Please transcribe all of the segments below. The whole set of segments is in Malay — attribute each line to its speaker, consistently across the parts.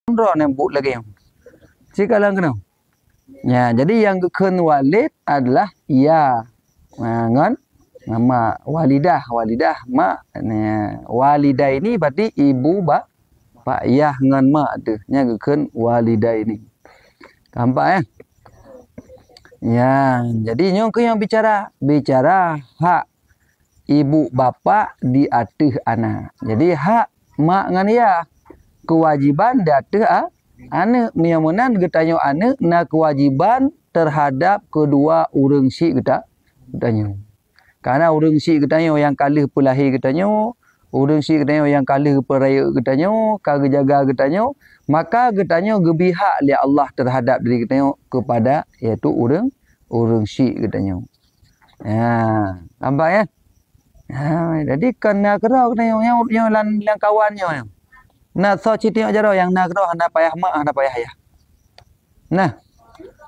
Speaker 1: ro nembut lagi. Sikalang kena. Ya, jadi yang kekun walid adalah ya. Ngan nama walidah mak walidah ini berarti ibu pak ayah ngan mak tu nya kekun walidah ini. Nampak ya? Ya, jadi nyong ke yang bicara hak ibu bapa di atas anak. Jadi hak mak ngan ya kewajiban di atas anak. Miamunan getanyo anak na kewajiban terhadap kedua urang si getanyo. Karena urang si getanyo yang kalih pelahir getanyo, urang si getanyo yang kalih peraya getanyo, kagak jaga getanyo, maka getanyo gebihak li Allah terhadap diri getanyo kepada iaitu urang si getanyo. Ya, nampak ya? Jadi kena kerau getanyo yang lan kawannya. Nah, so citi jaro yang nak kerau hendak payah mak hendak payah ayah. Nah,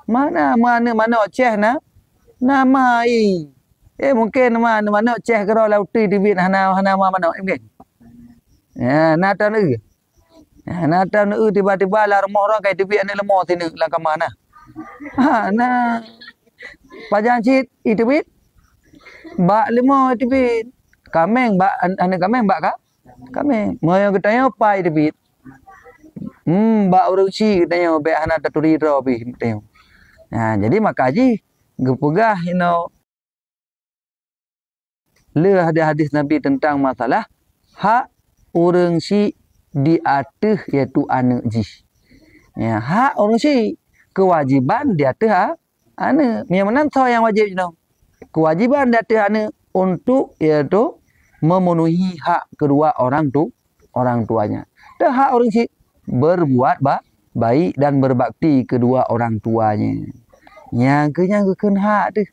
Speaker 1: mana oceh na nama mungkin mana oceh kerau lauti tibit hana mana mungkin. Ya, na tahu ni. Na tahu ni tiba-tiba lah rumah orang kai tibit ni lemah sini lang ke mana. Na pajang cit tibit. Bak lemah tibit. Kameng bak anak kameng bak ka? Kameng. Moyo getanya pai tibit. Bak urang si getanya be hana taturi ro bi getanya. Nah, jadi makaji gepegah le hadis Nabi tentang masalah hak urang si di atas iaitu anak ji. Ya, hak urang si kewajiban di atas anak. Yang mana so yang wajib kewajiban di atas anak untuk iaitu memenuhi hak kedua orang tuanya. Dan hak orang si berbuat baik dan berbakti kedua orang tuanya. Yang kena hak tu.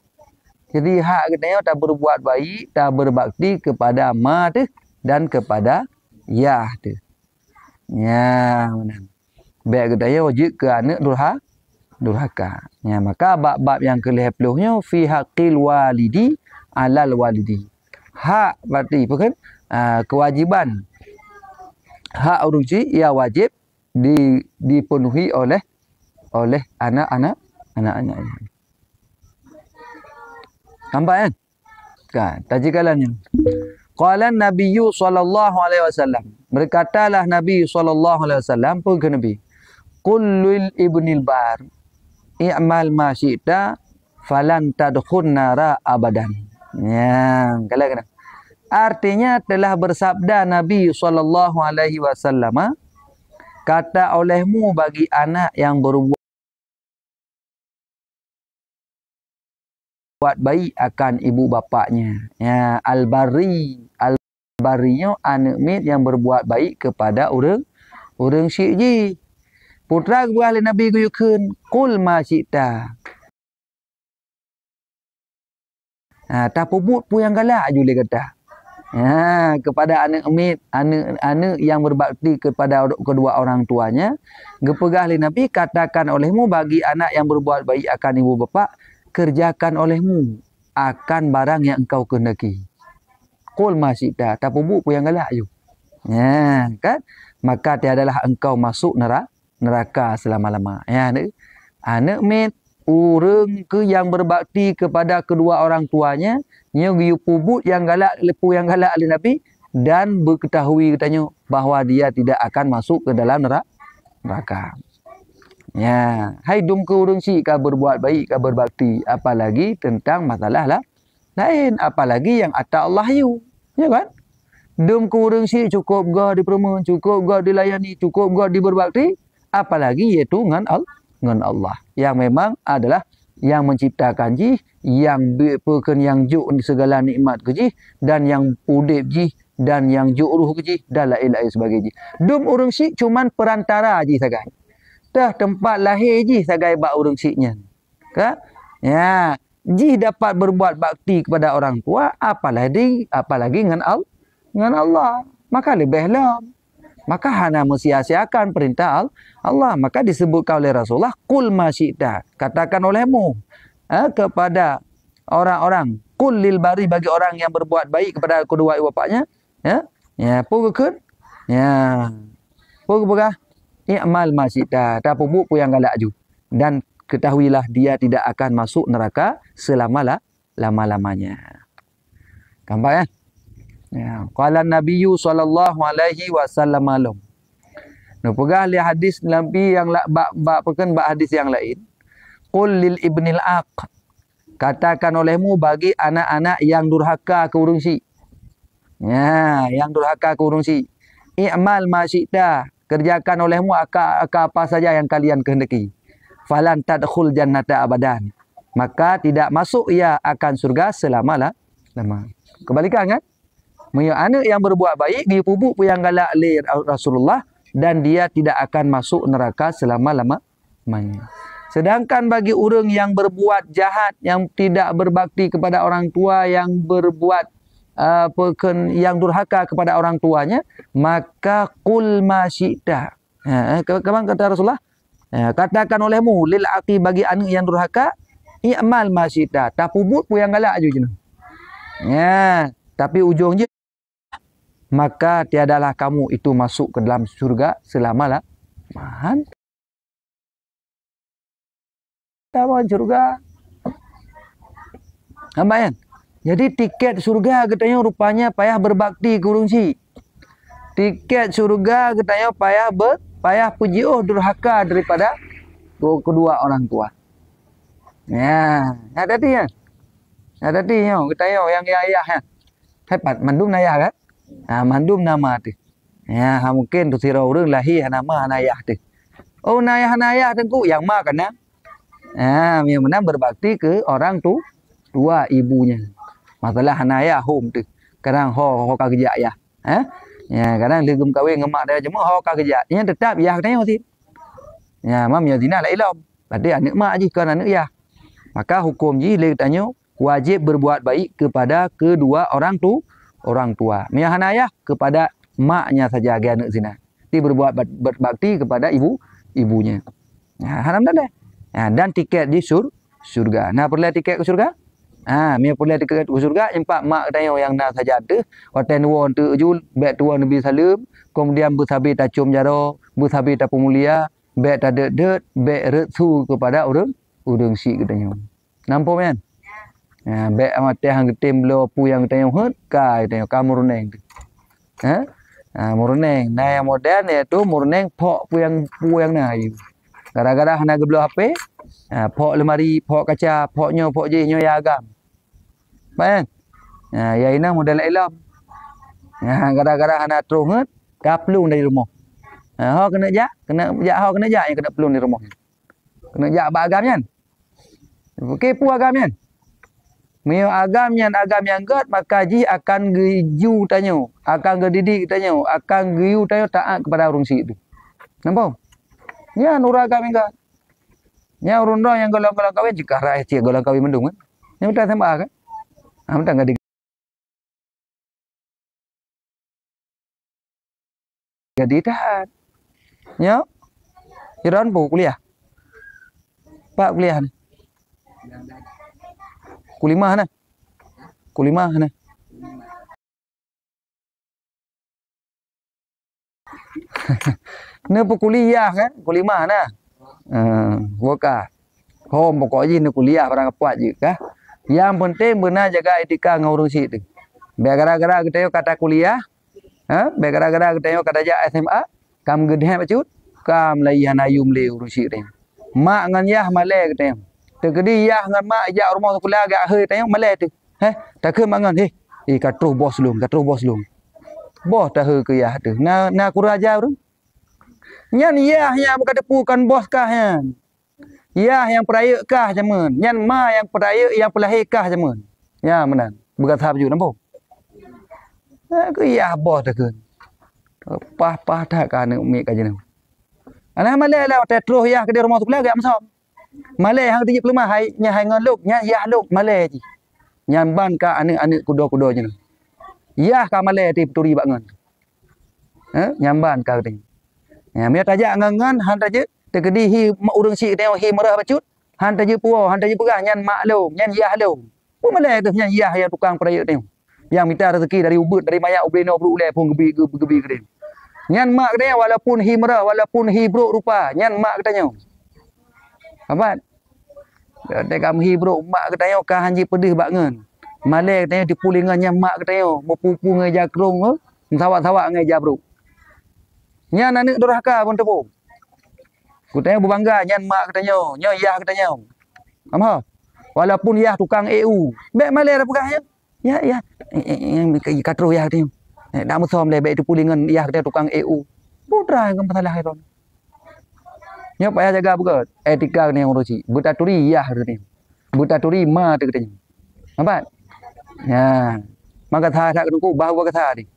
Speaker 1: Jadi hak katanya tak berbuat baik, tak berbakti kepada ma tu dan kepada yah tu. Ya, benar. Baik katanya wajib ke anak durhaka. Ya, maka bab-bab yang ke-10-nya fi haqqil walidi alal walidi. Hak berarti apa kan? Kewajiban. Hak orang si ia wajib dipenuhi oleh anak-anaknya. Nampak kan? Kan, tajikalannya. Qala Nabiyyu sallallahu alaihi wasallam. Berkatalah Nabi sallallahu alaihi wasallam pun ke Nabi. Qul lil ibnil bar i'mal ma syi'ta falan tadkhun nara abadan. Ya, kalau kena. Artinya telah bersabda Nabi sallallahu alaihi wasallam, kata olehmu bagi anak yang berbuat baik akan ibu bapaknya. Ya, al-barinya anak mit yang berbuat baik kepada urang syikji. Putra buah Nabi guyukun qul ma syi'ta. Tak pubut pu yang galak jule kata. Kepada anak mit, anak yang berbakti kepada kedua orang tuanya, gepegah li Nabi katakan olehmu bagi anak yang berbuat baik akan ibu bapa, kerjakan olehmu akan barang yang engkau kehendaki. Qul ma syi'ta, tak pubut pu yang galak ju. Ya, kan? Maka tiadalah engkau masuk neraka selama-lama. Ya, anak mit urang ke yang berbakti kepada kedua orang tuanya, nya giu pubut yang galak lepu yang galak oleh Nabi dan berketahui katanya bahawa dia tidak akan masuk ke dalam neraka. Ya, hai dum ke urang si ka berbuat baik ka berbakti, apalagi tentang masalah lain, apalagi yang atas Allah you. Ya kan? Dum ke urang si cukup gah diperma, cukup gah dilayani, cukup gah diberbakti, apalagi iaitu ngan Allah yang memang adalah yang menciptakan ji, yang bepekan yang juk segala nikmat ke ji, dan yang udip ji, dan yang juk ruh ke ji, dan lain-lain sebagainya. Dum urang si cuman perantara ji sagai. Dah tempat lahir ji sagai bak urang siknya. Ka? Ya, ji dapat berbuat bakti kepada orang tua, apalagi ngan Allah. Maka lebihlah. Maka hana mensia-siakan perintah Allah. Maka disebutkan oleh Rasulullah, qul ma syi'ta, katakan olehmu kepada orang-orang, qul lil bari, bagi orang yang berbuat baik kepada kedua ibu bapaknya, ya pukul ya pukul i'mal ma syi'ta, ta pupuk pun yang galak ju. Dan ketahuilah dia tidak akan masuk neraka selama-lamanya. Gambar kan? Ya, qala Nabiyyu sallallahu alaihi wasallam alum. Nah, pegah li hadis Nabi yang bab hadis yang lain. Qul lil ibnil aq. Katakan olehmu bagi anak-anak yang durhaka ke urungsi. Ya, yang durhaka ke urungsi. I'mal ma syi'ta. Kerjakan olehmu apa saja yang kalian kehendaki. Falan tadkhul jannata abadan. Maka tidak masuk ia akan surga selama-lama. Kebalikan kan? Anak yang berbuat baik, dia pupuk yang galak li Rasulullah dan dia tidak akan masuk neraka selama-lamanya. Sedangkan bagi orang yang berbuat jahat, yang tidak berbakti kepada orang tua, yang berbuat yang durhaka kepada orang tuanya, maka qul ma syi'ta. Kapan kata Rasulullah? Katakan olehmu lil aqi bagi anak yang durhaka, i'mal ma syi'ta. Tak pupuk pun yang galak je. Ya, tapi ujungnya maka tiadalah kamu itu masuk ke dalam surga selama-lamanya. Tahu surga. Nampak kan? Jadi tiket surga katanya rupanya payah berbakti ke urungsi. Tiket surga katanya payah pujiuh durhaka daripada kedua orang tua. Ya, hati-hati ya. Hati-hati yo, katanya yang ayah ya. Hebat mandum ayah kan? Mandum nama tu. Ya, mungkin tu sira urang lahir nama ayah tu. Oh, ayah tu yang mak kan? Yang mana berbakti ke orang tua ibunya. Masalah ayah home tu. Kadang ho kerja ayah. Ya, kadang legum kahwin dengan mak dia cuma ho kerja. Yang tetap ayah tanya mesti. Ya, mam ya zina la ilom. Berarti anak mak je kan anak ayah. Maka hukum ji le tanya wajib berbuat baik kepada kedua orang tua. Miahan ayah kepada maknya saja agar anak zina. Dia berbuat berbakti kepada ibunya. Ya, haram dah. Ya, dan tiket di surga. Nah, perlu tiket ke surga? Mia perlu tiket ke surga. Empat mak tanya yang nak saja ada. Hotel nuan tu ujul, beg tuan Nabi Salim, kemudian bersabi tacum jaro, bersabi tapu mulia, beg tak det, beg resu kepada orang si katanya. Nampak kan? Ya, beg amat hang getim lo pu yang katanya hut kai katanya kamu runeng. Murneng. Nah yang modern iaitu murneng pok pu yang naik. Gara-gara hana geblo HP, pok lemari, pok kaca, poknya pok je nyo ya agam. Baik. Ya ina model ilam. Gara-gara hana terungut, kaplung dari rumah. Ho kena jak ho kena jak yang kena pelung di rumah. Kena jak ba agam kan? Kepu agam kan? Mio agam yang god maka ji akan geju tanyo, akan gedidik tanyo, akan geyu tanyo taat kepada orang si itu. Nampak? Ya nura agam enggak. Ya urun yang golong-golong kawin jika rai cia golong kawin mendung kan. Yang udah sama kan? Udah enggak jadi taat. Ya. Iran bu kuliah. Pak kuliah. Kulimah na. Kulimah na. Ni kuliah kan? Kulimah na. Waka. Home pokoknya ni kuliah orang kuat je kah? Yang penting benar jaga etika ngurus itu. Gara-gara kita kata kuliah, gara-gara kita kata ja SMA, kam gede bacut, kam layan ayum le urus itu. Mak ngan yah male kita. Tegedi yah ngan mak ja rumah kuliah agak hơi tanya male tu. Tak ke mangan katruh bos lum. Bos tak he ke yah tu. Na kuraja tu. Nyan yah yang berkata bukan bos kah yan. Yah yang peraya kah jaman. Nyan ma yang peraya yang pelahir kah jaman. Ya benar. Berkata apa juga nampak. Ke yah bos tak ke. Pah tak kan umi kaje nam. Ana male la terus yah ke di rumah tu kuliah agak masam. Male hang tinggi pelumah hai ngan luk nya yah luk male ji. Nyan ban ka anak kudo je. Yah ka male ti peturi bangan. Nyamban ka ting. Ya mia tajak ngan han tajak tegedi hi urang si teo hi merah bacut. Han tajak puo, han tajak pegah nyan mak lo, nyan yah lo. Pu male tu nyan yah yang tukang peraya teo. Yang minta rezeki dari ubud dari mayak ubleno bulu le pun gebi ke dia. Nyan mak katanya walaupun himrah, walaupun hibruk rupa, nyan mak katanya. Apa? Dia kamu hibruk mak katanya kan hanji pedih bangen. Malai katanya dipulingan nyan mak katanya, mepupu ngai jakrung, sawak-sawak ngai jabruk. Nyan anak durhaka pun tepung. Katanya berbangga nyan mak katanya, nyo yah katanya. Apa? Walaupun yah tukang EU. Bek malai dah pegahnya. Ya, ya. Katro yah katanya. Dak musom le bek dipulingan yah katanya tukang EU. Putra yang masalah itu. Nyo payah jaga buka etika ni yang urusi. Butaturi yah katanya. Butaturi ma tu katanya. Apa? Ya. Maka tha tak ku bahawa kata ni.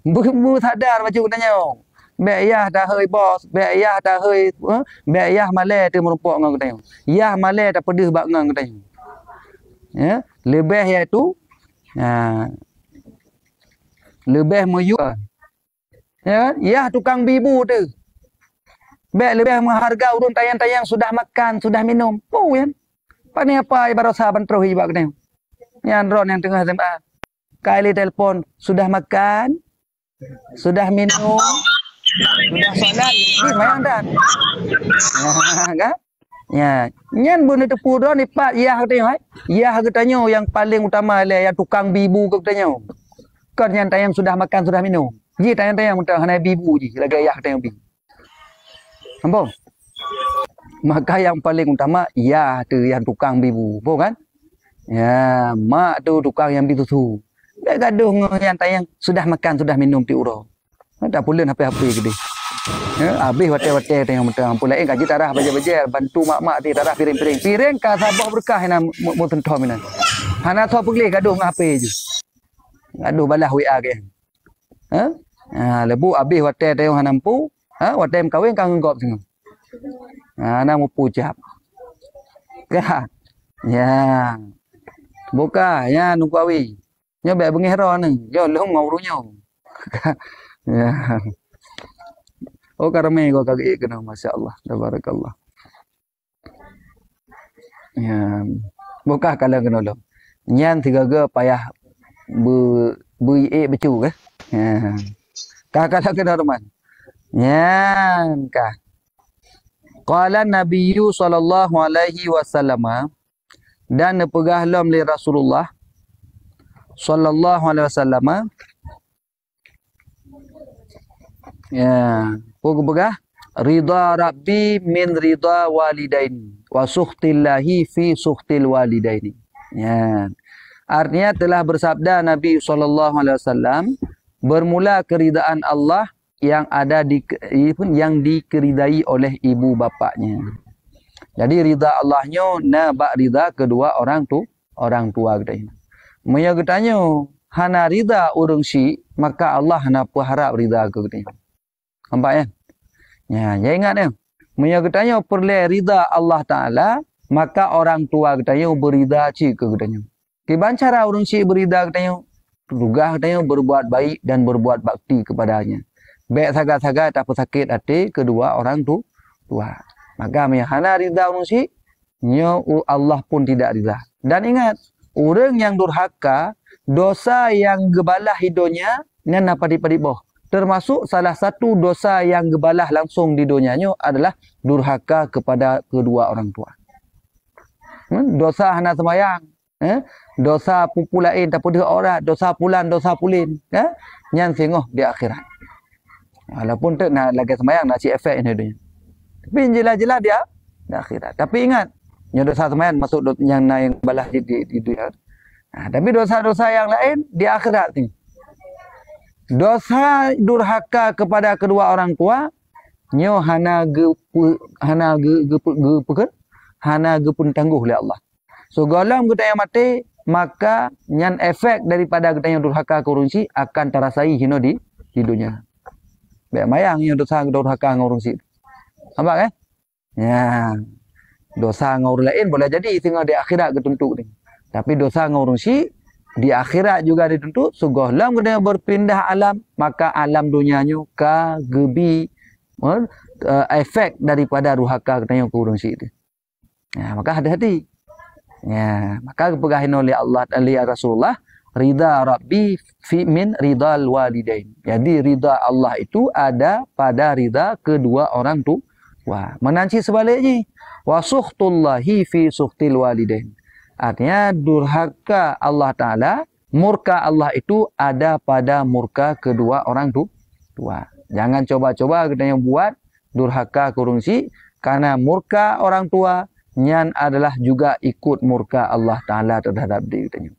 Speaker 1: Bu sadar macam katanya. Bek yah dah hơi bos, bek yah dah hơi bek yah malai tu merumpok ngan katanya. Yah malai dah pedih bak ngan katanya. Ya, lebih iaitu lebih meyu. Ya, yah tukang bibu tu. Bek lebih menghargai urun tayang-tayang sudah makan, sudah minum. Oh ya. Pani apa ibarat sahabat terus ibak katanya. Yang ron yang tengah SMA. Kali telefon, sudah makan? Sudah minum? Sudah solat? Ni mayang dan. Kan? Ya, nyan benda tepu dah ni pat yah katanya. Yah katanya yang paling utama lah yang tukang bibu katanya. Kan yang tayang sudah makan, sudah minum. Ji tayang-tayang muntah hana bibu ji lagi yah katanya bibu. Ampun. Maka yang paling utama yah tu yang tukang bibu, kan? Ya, mak tu tukang yang bitu. Dak gaduh yang tayang sudah makan, sudah minum ti uro. Tak pulen HP-HP gede. Ya, habis wate-wate tengok mentang pula gaji tarah baja-baja bantu mak-mak ti tarah piring-piring. Piring ka sabah berkah hina mu tentom hina. Hana tho pegli gaduh ngah HP je. Gaduh balah WA ke. Ha? Ha, lebu habis wate tengok hana mampu, ha, wate kawin kang ngop sing. Ha, ana mu pucap. Ka. Ya. Buka ya nukawi. Nya be bengi hero ni. Yo lung ngaurunya. Ya. Oh karame gua kagak kena masya-Allah tabarakallah. Ya. Buka kalau kena lo. Nyan tiga payah becu ke. Ya. Kalau kena teman. Nyan kah. Qala Nabiyyu sallallahu alaihi wasallam dan pegahlam li Rasulullah sallallahu alaihi wasallam. Ya, pegah ridha rabbi min ridha walidain wa sukhtillahi fi sukhtil walidaini. Ya. Artinya telah bersabda Nabi sallallahu alaihi wasallam bermula keridaan Allah yang ada yang dikeridai oleh ibu bapaknya. Jadi ridha Allahnya na bak ridha kedua orang tua kita. Meya katanya hana ridha urang si maka Allah hana berharap ridha ke kita. Nampak ya? Ya, jangan ingat ya. Meya katanya perle ridha Allah Taala maka orang tua katanya berida ci ke katanya. Kiban cara urang si berida katanya rugah katanya berbuat baik dan berbuat bakti kepadanya. Baik saga-saga tak sakit hati kedua orang tua. Maka hana ridha urang si nyo Allah pun tidak ridha. Dan ingat, orang yang durhaka dosa yang gebalah hidupnya nan padi-padi boh. Termasuk salah satu dosa yang gebalah langsung di dunianya adalah durhaka kepada kedua orang tua. Dosa hana sembayang, dosa pupu lain tak pedih orang, dosa pulan, dosa pulin, nyan singoh di akhirat. Walaupun tak nak lagi sembayang nak si efek ini dunia. Tapi jelas-jelas dia di akhirat. Tapi ingat, yang dosa sembayang masuk yang balah di dunia. Nah, tapi dosa-dosa yang lain di akhirat ni. Dosa durhaka kepada kedua orang tua nyo hana pun tangguh oleh Allah. So golong kita yang mati maka nyan efek daripada kita yang durhaka ke urunsi akan terasai hino di dunia. Baik mayang yang dosa durhaka ke urunsi. Nampak kan? Ya. Dosa ngau lain boleh jadi tinggal di akhirat ketentu ni. Tapi dosa ngau urunsi di akhirat juga dituntut sugohlam kena berpindah alam maka alam dunianya ka gebi efek daripada ruhaka kena yang kurung si itu. Ya, maka hati-hati. Ya, maka kepegahin oleh Allah dan oleh Rasulullah Ridha Rabbi fi min ridal walidain. Jadi ridha Allah itu ada pada ridha kedua orang tu. Wah, menanci sebaliknya. Wa sukhtullahi fi sukhtil walidain. Artinya durhaka Allah Ta'ala, murka Allah itu ada pada murka kedua orang tu. Tua. Jangan coba-coba kita yang buat durhaka kurungsi karena murka orang tua nyan adalah juga ikut murka Allah Ta'ala terhadap diri kita.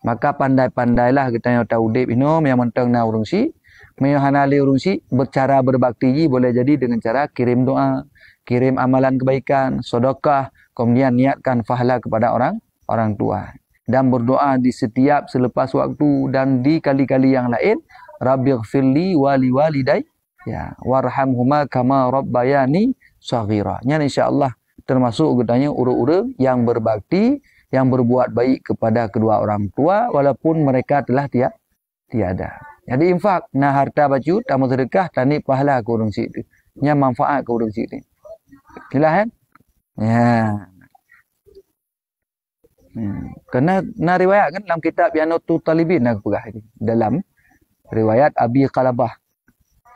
Speaker 1: Maka pandai-pandailah kita yang tahu dip minum yang mentang na urungsi, meyohanali urungsi bercara berbakti boleh jadi dengan cara kirim doa, kirim amalan kebaikan, sedekah, kemudian niatkan pahala kepada orang tua dan berdoa di setiap selepas waktu dan di kali-kali yang lain, Rabbighfirli wali walidai ya warhamhuma kama rabbayani shaghira. Nya insyaallah termasuk katanya urang-urang yang berbakti, yang berbuat baik kepada kedua orang tua walaupun mereka telah tiada. Jadi infak na harta baju tamu sedekah tani pahala ke urang si tu. Nya manfaat ke urang si tu. Jelas kan? Ya. Kena na riwayat kan dalam kitab Yanutu Talibin aku pegah ini. Dalam riwayat Abi Qalabah.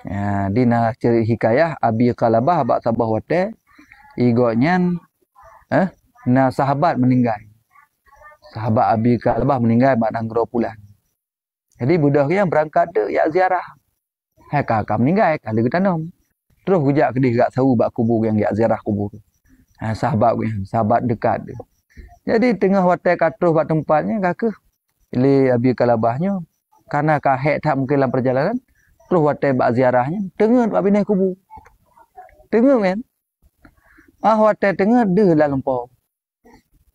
Speaker 1: Ya, di na hikayah Abi Qalabah bak sabah wate igotnya na sahabat meninggal. Sahabat Abi Qalabah meninggal bak nang 2 bulan. Jadi budak yang berangkat de ya ziarah. Hai kakak meninggal kali ke tanam. Terus hujak kedih gak tahu bak kubur yang ya ziarah kubur. Ha, sahabat dekat dia. Jadi tengah wate katuh bak tempatnya kakak. Ili Abi Qalabahnya karena kahek tak mungkin dalam perjalanan. Terus wate bak ziarahnya tengah bak pindah kubur. Tengah kan. Wate tengah deh lah lumpur.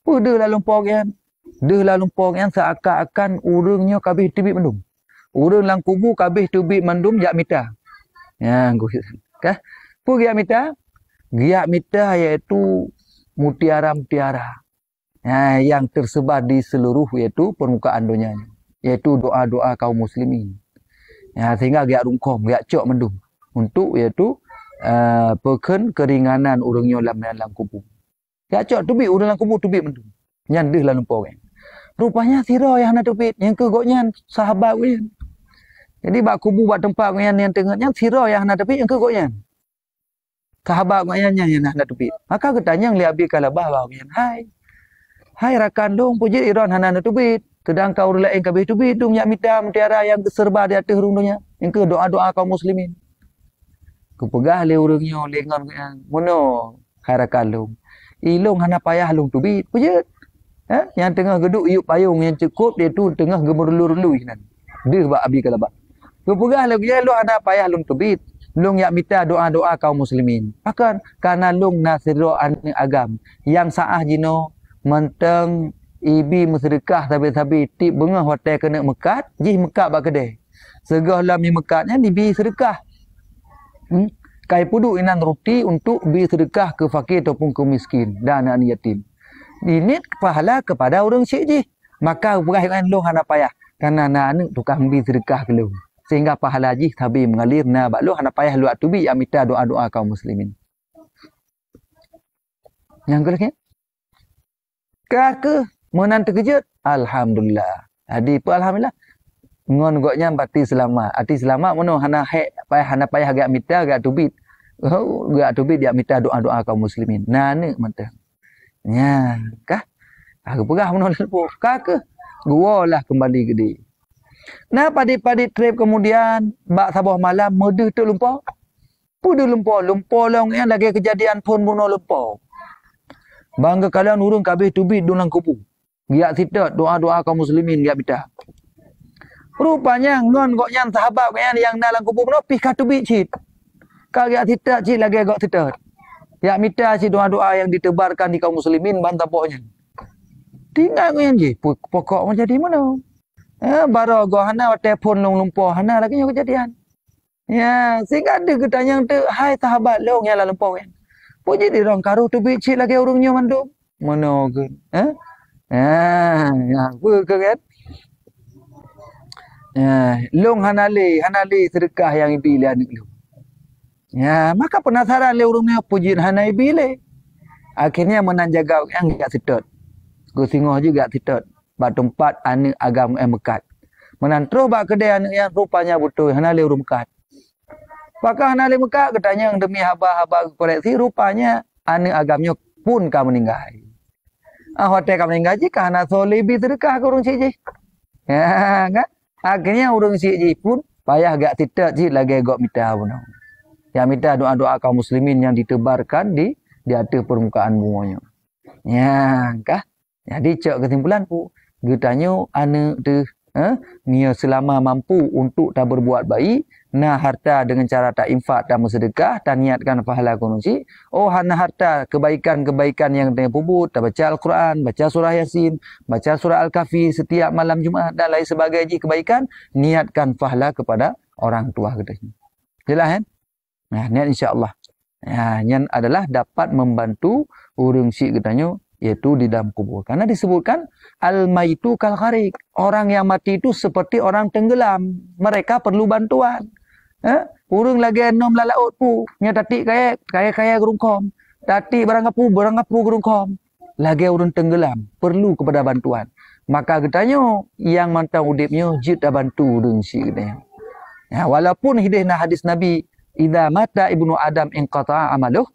Speaker 1: Deh lah lumpur kan. Deh lah lumpur kan seakan-akan urangnya kabeh tebik mendum. Urang lang kubur kabeh tebik mendum jak mita. Ya, kah? Pu giak mita? Giak mita iaitu mutiara-mutiara. Ya, yang tersebar di seluruh iaitu permukaan dunia. Iaitu doa-doa kaum muslimin. Ya, sehingga giak rungkom, giak cok mendum. Untuk iaitu peken keringanan urangnya dalam kubur. Giak cok tebik urang lang kubur tebik mendum. Nyan deh lah lumpur kan. Rupanya sira yang nak tebik, yang kegoknya sahabat kan. Jadi bak kubur bak tempat yang tengahnya sira yang nak tebik yang kegoknya. Sahabat yang nak tebik. Maka ketanya li Abi Qalabah bagian, hai rakan dong puji iron hana nak tebik. Sedang kau lain kabeh tebik dong yak mita mutiara yang serba di atas rundunya. Yang ke doa-doa kaum muslimin. Ku pegah le urangnya lengan yang mono hai rakan dong. Ilung hana payah lung tebik puji. Yang tengah geduk iup payung yang cukup dia tu tengah gemerlu-relu nan. Dia bak Abi Qalabah. Kepegah lagi lu ada payah lung tebit. Lung yak minta doa-doa kaum muslimin. Akan karena lung nasiro agam yang saah jino menteng ibi musyrikah sabi-sabi tip bengah hotel kena mekat, jih mekat bak kedai. Segah lam mekatnya dibi sedekah. Kai pudu inan roti untuk bi sedekah ke fakir ataupun ke miskin dan anak yatim. Ini pahala kepada orang syekh je. Maka berkaitan lu hana payah. Karena anak tukang bi sedekah ke lu. Sehingga pahala je tabi mengalir na bak lu hana payah lu atubi yang minta doa-doa kaum muslimin. Yang kelak ke menan terkejut. Alhamdulillah. Jadi alhamdulillah. Ngon goknya bati selamat. Arti selamat mono hana payah gak minta gak tubit. Gak tubit dia minta doa-doa kaum muslimin. Nah ni mentah. Ya, kah? Aku pegah menolak lumpur. Kah ke? Gua lah kembali ke dia. Nah, padi-padi trip kemudian, bak sabah malam, mede tu lumpur. Pudu lumpur. Lumpur long yang lagi kejadian pun bunuh lumpur. Bangga kalian urung kabeh tubit dulang kupu. Giak sitat doa-doa kaum muslimin giak bita. Rupanya ngon gok yang sahabat yang dalam kupu no pih tubit cit. Kau giak sitat cit lagi gok sitat. Ya minta si doa-doa yang ditebarkan di kaum muslimin bantah pokoknya. Tinggal ngoyan je. Pokok macam di mana? Baru gua hana telefon long lumpur hana lagi yang kejadian. Ya, sehingga ada ketanya tu, hai sahabat long yang lumpur kan. Puji di orang karu tu bicik lagi orangnya mandum. Mana ke? Ya, apa ke kan? Ya, long hanali sedekah yang ibi lian lu. Ya, maka penasaran le urungnya puji hanai bile. Akhirnya menanjaga yang gak sedot. Go singoh juga sedot. bak tempat anak agama mekat. Menantro bak kedai anak yang rupanya betul hana le urung mekat. Pakah hana le mekat katanya demi haba-haba koleksi rupanya anak agamanya pun ka meninggal. Hotel ka meninggal je kana solibi sedekah ke urung cik je. Ya kan? Akhirnya urung cik je pun payah gak tidak je lagi gak minta pun. Ya minta doa-doa kaum muslimin yang ditebarkan di atas permukaan bumi. Ya kah? Jadi cak kesimpulan pu getanya anak tu Nia selama mampu untuk tak berbuat baik, nah harta dengan cara tak infak dan bersedekah, tak niatkan pahala kunci. Oh, hana harta kebaikan-kebaikan yang dengan puput, tak baca Al-Quran, baca surah Yasin, baca surah Al-Kahfi setiap malam Jumaat dan lain sebagainya kebaikan, niatkan pahala kepada orang tua katanya. Jelas kan? Nah, niat insya-Allah. Ya, yang adalah dapat membantu urang si katanya yaitu di dalam kubur. Karena disebutkan al-maitu kal gharik. Orang yang mati itu seperti orang tenggelam. Mereka perlu bantuan. Urang lagi enom lalaut pu. Nya tati kaya gerungkom. Tati barang apu gerungkom. Lagi urang tenggelam. Perlu kepada bantuan. Maka katanya yang mantau udipnya jid dah bantu urang si katanya. Ya, walaupun hidayah hadis Nabi idza mata ibnu Adam inqata'a amaluh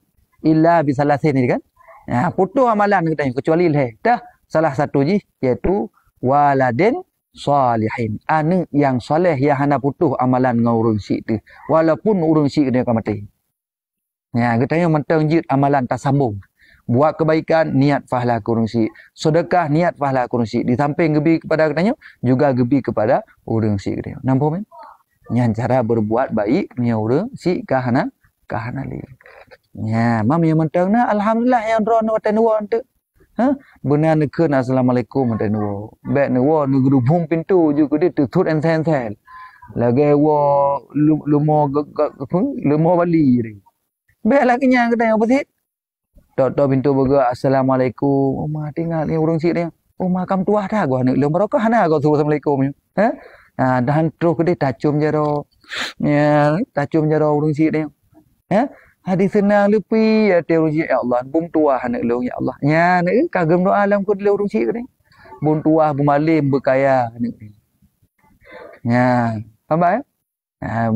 Speaker 1: illa bisalasin ni kan. Ya, putus amalan katanya kecuali dah salah satu je iaitu waladin salihin. Anak yang soleh yang hana putus amalan dengan urang syik tu. Walaupun urang syik dia akan mati. Ya, katanya mentang jid amalan tak sambung. Buat kebaikan niat pahala ke urang syik. Sedekah niat pahala ke urang syik. Di samping gebi kepada katanya juga gebi kepada urang syik dia. Nampak kan? Yang cara berbuat baik ni urang syik kahana li. Ya, mam yang mentang na alhamdulillah yang drone watan wa tu. Benar nekeun assalamualaikum watan wa. Baik ne wa nu gerubung pintu juga dia tutut en sen. Lagi wa lumo bali ni. Baik lagi nyang kata apa sih? Tok pintu bergerak assalamualaikum. Umah tinggal ni urang sik dia. Umah kam tuah dah gua ni lum barokah na gua assalamualaikum. Dan terus dia tacum jaro. Ya, tacum jaro urang sik dia. Hadis senang lepi ya urang sik ya Allah bum tuah anak lu ya Allah. Nya ni kagem doa alam ku lu urang sik ni. Bum tuah bumalim berkaya anak ni. Ya, faham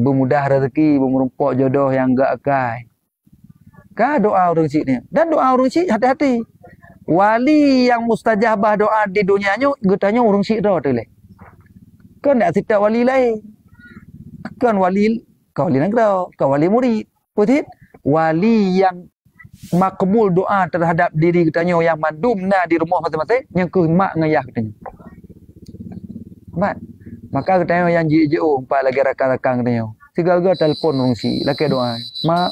Speaker 1: bum mudah rezeki, bum rumpok jodoh yang gak akai. Ka doa urang sik ni. Dan doa urang sik hati-hati. Wali yang mustajabah doa di dunianya getanya urang sik dah tu le. Kan tak setiap wali lain. Kan wali kau wali negara, kau wali murid. Betul? Wali yang makbul doa terhadap diri katanya yang mandumna di rumah masing-masing yang ke mak ngayah katanya. Mat. Maka katanya yang JJO empat lagi rakan-rakan katanya. Tiga-tiga telefon orang si laki doa. Mak,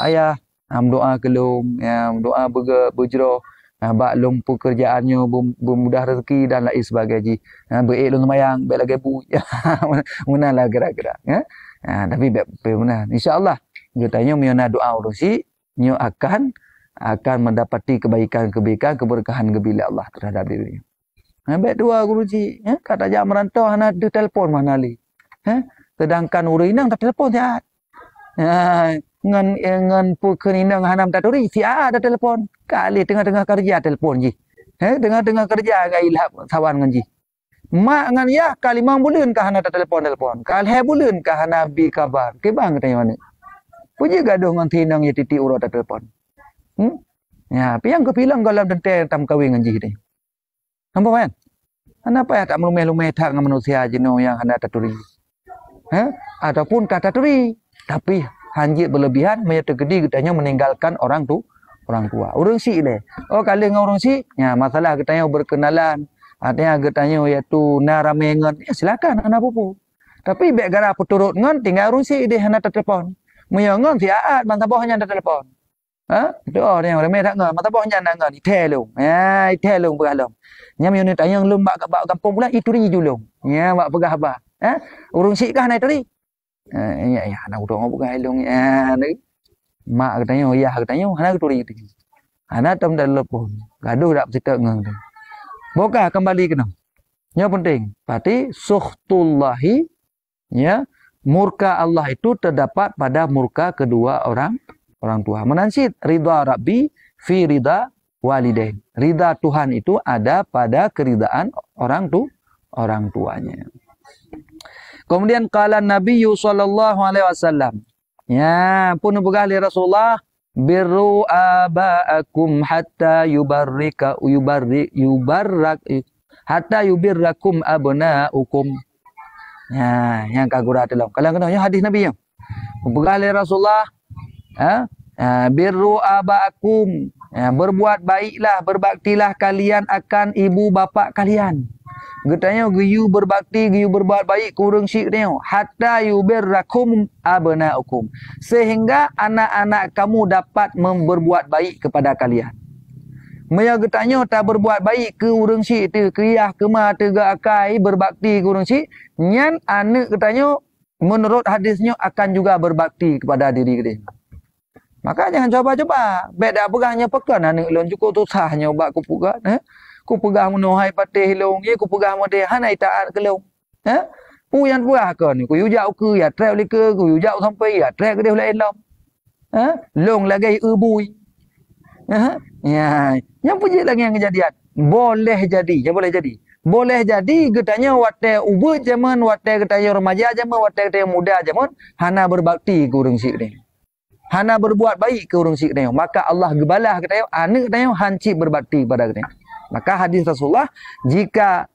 Speaker 1: ayah, doa kelum, ya doa berjero, bak lum pekerjaannya bermudah rezeki dan lain sebagainya. Berik lum semayang, baik lagi bu. Menalah gerak-gerak, ya. Tapi baik benar. Insya-Allah katanya miana doa urusi nyo akan mendapati kebaikan-kebaikan keberkahan gebila Allah terhadap dirinya. Baik dua guruji, kata jam merantau hana ada telefon mana li. Sedangkan urang inang tak telefon siat. Ngan pukeun inang hanam tak turi siat ada telefon. Kali tengah-tengah kerja telefon ji. Tengah-tengah kerja ga ilham sawan ngan ji. Mak ngan ya kali 5 bulan ka hana telefon. Kali 2 bulan ka hana bi kabar. Ke bang katanya mana? Puji gaduh ngan tinang ya titik urut telefon. Ya, piang kepilang galam dente tam kawin ngan ji ni. Nampak kan? Kenapa ya tak melumeh-lumeh tak dengan manusia jenuh yang hendak taturi? Ataupun kata taturi. Tapi hanjit berlebihan, menyertegedi katanya meninggalkan orang tua. Urang si le. Oh, kali dengan urang si, ya masalah katanya berkenalan. Artinya katanya iaitu naramengan. Ya silakan, anak pupu. Tapi baik gara peturut ngan tinggal urang si dia hendak telefon. Menyangon si aat, mantap boh hanya ada telefon. Doa dia orang merah ngan, mantap boh hanya ngan. Itelung. Ya, itelung berhalong. Nya miun tanya lum bak kampung pula itu ri julung. Ya bak pegah apa? Urung sik kah naik tadi? Ya anak urang pegah helong ya ni. Mak katanya ya katanya anak tu ri tu. Anak tam dah lepon. Gaduh dak cerita ngang tu. Boka kembali kena. Yang penting, berarti sukhtullahi ya murka Allah itu terdapat pada murka kedua orang tua. Menansid ridha Rabbi fi ridha walidain. Ridha Tuhan itu ada pada keridaan orang tuanya. Kemudian kala Nabi sallallahu alaihi wasallam, ya pun berkali Rasulullah, birru abaakum hatta hatta yubirrakum abnaukum. Ya, yang kagura dalam. Kalau kena hadis Nabi yang berkali Rasulullah, birru abaakum, berbuat baiklah, berbaktilah kalian akan ibu bapa kalian. Getanya giyu berbakti, giyu berbuat baik kurang syik dia. Hatta yubirrakum abnaukum. Sehingga anak-anak kamu dapat berbuat baik kepada kalian. Maya getanya tak berbuat baik ke urang syik tu, kriyah ke ma tega akai berbakti ke urang syik, nyan anak getanya menurut hadisnya akan juga berbakti kepada diri dia. Maka jangan coba-coba. Baik dak pegahnya pekan anak lon cukup susahnya buat ku pegang, ku pegah menohai patih long ye, ku pegah modeh hanai taat ke long. Pu yang pegah ke ni, ku yujak ke ya trek le ke, ku yujak sampai ya trek ke dia lain long. Long lagi ubui. Ya, yang puji lagi yang kejadian. Boleh jadi, boleh jadi. Boleh jadi getanya wate ubut zaman, wate getanya remaja zaman, wate getanya muda zaman, hana berbakti ke urang syik ni. Hana berbuat baik ke urang syik ni. Maka Allah gebalah getanya anak getanya hanci berbakti pada getanya. Maka hadis Rasulullah, jika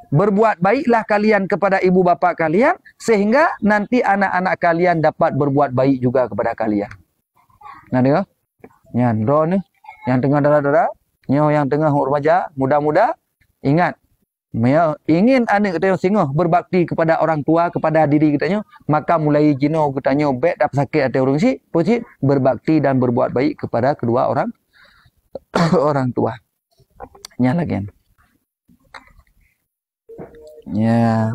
Speaker 1: berbuat baiklah kalian kepada ibu bapa kalian sehingga nanti anak-anak kalian dapat berbuat baik juga kepada kalian. Nah dia, yang drone ni, yang tengah darah-darah, yang tengah remaja, muda-muda, ingat, ingin anak kita singoh berbakti kepada orang tua, kepada diri kitanya, maka mulai jino kitanya bet dapat sakit atau orang si, posisi berbakti dan berbuat baik kepada kedua orang orang tua. Nya lagi. Ya.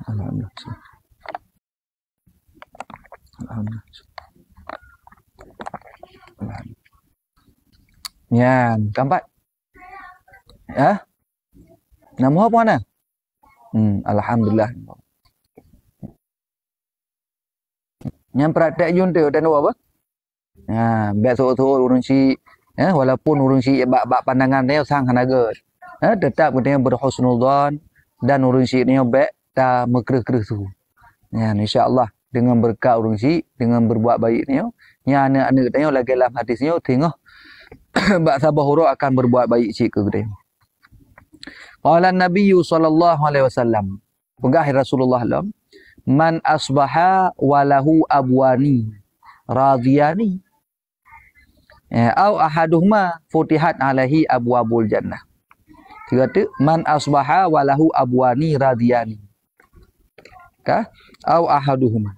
Speaker 1: Alhamdulillah. Ya, keempat. Ya. Nama apa mana? Alhamdulillah. Yang praktek junta dan apa? Ya, besok urang si, walaupun urang si bab pandangan dia sang hanaga. Tetap katanya berhusnudzon dan urang si ni baik tak mekreh-kreh tu. Ya, insya-Allah dengan berkat urang si, dengan berbuat baik ni, nya anak-anak katanya lagi dalam hadisnya tengok bak sabah huruf akan berbuat baik cik ke dia. Qala Nabi sallallahu alaihi wasallam, pegah Rasulullah lam, man asbaha walahu abwani radiyani au ahaduhuma futihat alaihi abwabul jannah. Kata man asbaha walahu abwani radiyani. Au ahaduhuma.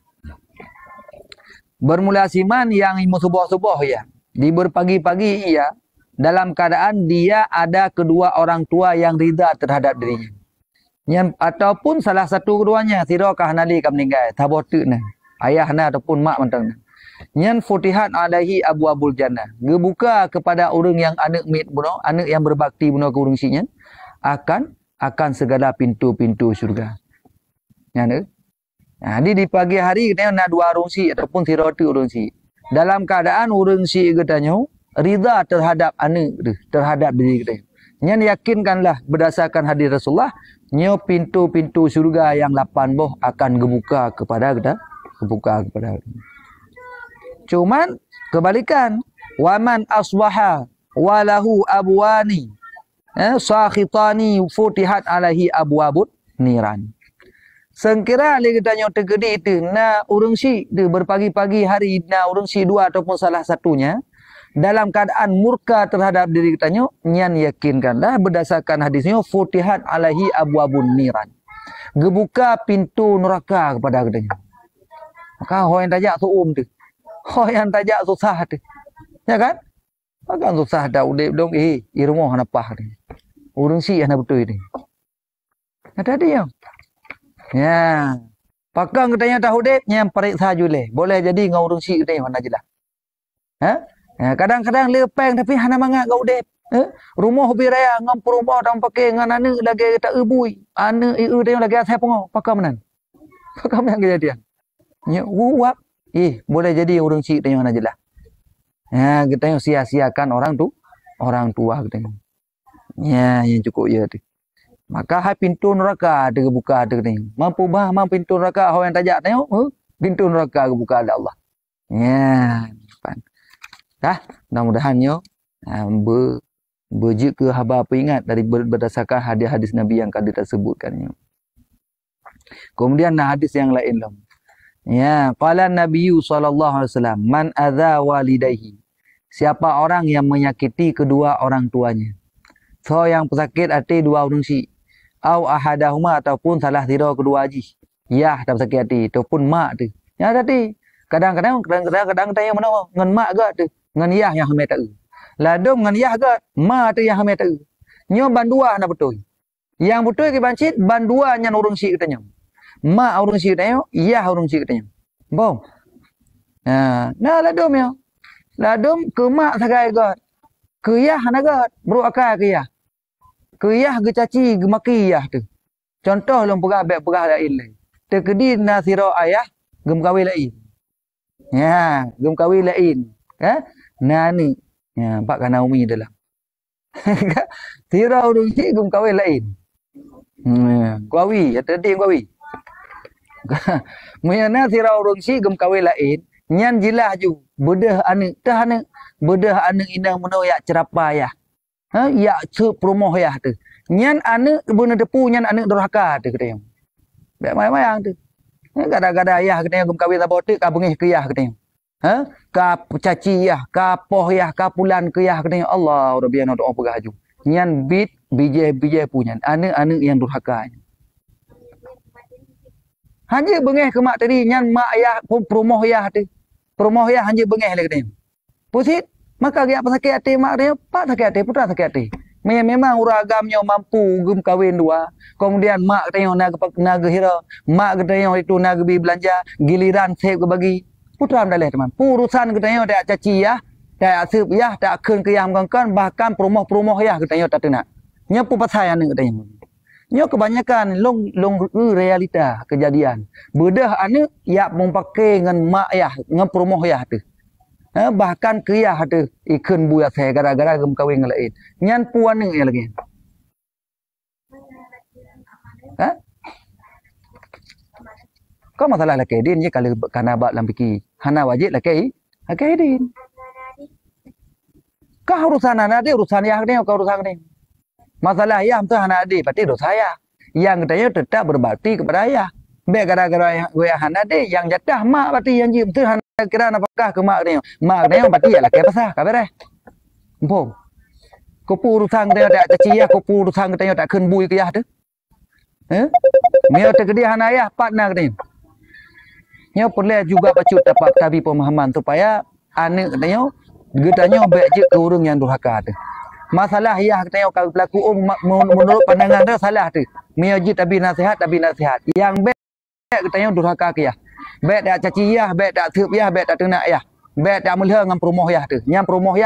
Speaker 1: Bermula siman yang subuh-subuh ya. Di berpagi-pagi ia dalam keadaan dia ada kedua orang tua yang rida terhadap dirinya. Yang ataupun salah satu keduanya sirakah nali kam meninggal, tabotu nah. Ayahna ataupun mak mentang. Yang futihat alaihi abwabul jannah. Gebuka kepada orang yang anak mit buno, anak yang berbakti buno ke urang sinya akan segala pintu-pintu syurga. Yang di pagi hari kita nak dua urang si ataupun siratu urang si. Dalam keadaan urang si katanya rida terhadap anak dia, terhadap diri kita. Yang yakinkanlah berdasarkan hadis Rasulullah, nyo pintu-pintu syurga yang 8 boh akan gebuka kepada kita, gebuka kepada kita. Cuman kebalikan, waman asbaha walahu abwani sakhitani futihat alaihi abwabut niran. Sengkira lagi tanya tegedi itu, na urang si dia berpagi-pagi hari na urang si dua ataupun salah satunya dalam keadaan murka terhadap diri kitanya, nyan yakinkanlah berdasarkan hadisnya futihat alaihi abwabun niran. Gebuka pintu neraka kepada kitanya. Maka orang yang tajak tu orang yang tajak susah tu. Ya kan? Maka susah dah udip dong rumah napah ni. Urang si ana betul ni. Ada dia. Ya. Pakang katanya dah udip nyam periksa jule. Boleh jadi ngau urang si katanya mana jelah. Kadang-kadang lepeng tapi hana mangak ngau udip. Rumah hobi raya ngam rumah dang pakai ngan anu lagi tak ebui. Anu iu dia lagi asap ngau. Pakam nan. Pakam yang kejadian. Nya uap. Boleh jadi urang si katanya mana jelah. Ya, kita yang sia-siakan orang tua kita. Ya, yang cukup ya tu. Maka hai pintu neraka ada buka ada kita. Mampu pintu neraka orang yang tajak tengok, pintu neraka buka ada Allah. Ya, dah, mudah-mudahan yo berjuk ke haba apa ingat dari berdasarkan hadis-hadis Nabi yang tadi tersebutkan. Kemudian hadis yang lain lah. Ya, qala Nabi sallallahu alaihi wasallam, man adza walidayhi. Siapa orang yang menyakiti kedua orang tuanya. So yang pesakit hati dua orang si. Au ahadahuma ataupun salah tira kedua haji. Ya, tak pesakit hati ataupun mak tu. Ya tadi kadang-kadang tanya mana ngan mak ke tu. Ngan yah yang hamil tak. Ladum ngan yah ke mak tu yang hamil tak. Nyo bandua na betul. Yang betul ke bancit bandua nya urang si katanya. Mak urang si katanya, yah urang si katanya. Bom. Nah ladum yo. Ladum ke mak sagai god. Ke yah na god. Bro akal ke yah. Ke yah ke caci ke maki yah tu. Contoh lom pegah lain. Tekedi nasira ayah gem kawin lain. Ya, gem kawin lain. Nah ni. Ya, Pak Kanaumi dalam. Tira urang si gem kawin lain. Kuawi, tadi kuawi. Muyana tira urang si gem kawin lain. Nyan jilah ju. Bedah ane, tah ane. Bedah ane inang meno yak cerapa ya. Yak sepromoh ya tu. Nyan ane bener depu nyan ane durhaka tu katanya. Bek mayang tu. Gada-gada ayah katanya gem kawin tabotik ka bengih ke yah katanya. Ka caci yah, ka poh yah, ka pulan ke yah katanya. Allah Rabbiana doa pegah ju. Nyan bije punya. Ane yang durhaka. Hanya bengih ke mak tadi nyan mak ayah promoh yah tu. Promoh yah hanya bengih lagi katanya. Pusit, maka dia sakit hati mak dia, pak sakit hati, putra sakit hati. Memang uragamnya mampu gem kawin dua. Kemudian mak tengok naga hira, mak tengok itu naga bi belanja, giliran save ke bagi. Putra mendalih teman. Urusan tengok dak caci ya, dak sep ya, dak keun ke yang kan bahkan promoh ya tengok tak nak. Nya pu pasai ane tengok. Nya kebanyakan long realita kejadian. Bedah ane ya memakai ngan mak ya, ngan promoh ya tu. Bahkan kiyah tu ikun buat saya gara-gara gem kawin lain. Nyan puan ni lagi. Kau masalah laki din je kalau kana bak lam piki. Hana wajib laki din. Kau urusan anak dia urusan yang ni kau urusan ni. Masalah ayah tu hana dia pasti dosa saya. Yang katanya tetap berbakti kepada ayah. Baik gara-gara ayah hana dia yang jatah mak pasti yang jim tu hana kira apakah ke mak dia. Mak dia berarti ialah ke pasal kabar Empong. Kau urusan dia tak caci ya, kau urusan dia tak keun bui ke ya tu. Meo terkedi hana ayah partner dia. Nya perlu juga pacut dapat tabi pemahaman supaya anak dia getanya baik je ke urang yang durhaka tu. Masalah ayah katanya kalau berlaku menurut pandangan dia salah tu. Meo je tabi nasihat. Yang baik katanya durhaka ke ya. Baik dak caci yah, baik dak seup yah, baik dak tenak yah. Baik dak meleh dengan promoh yah tu. Yang promoh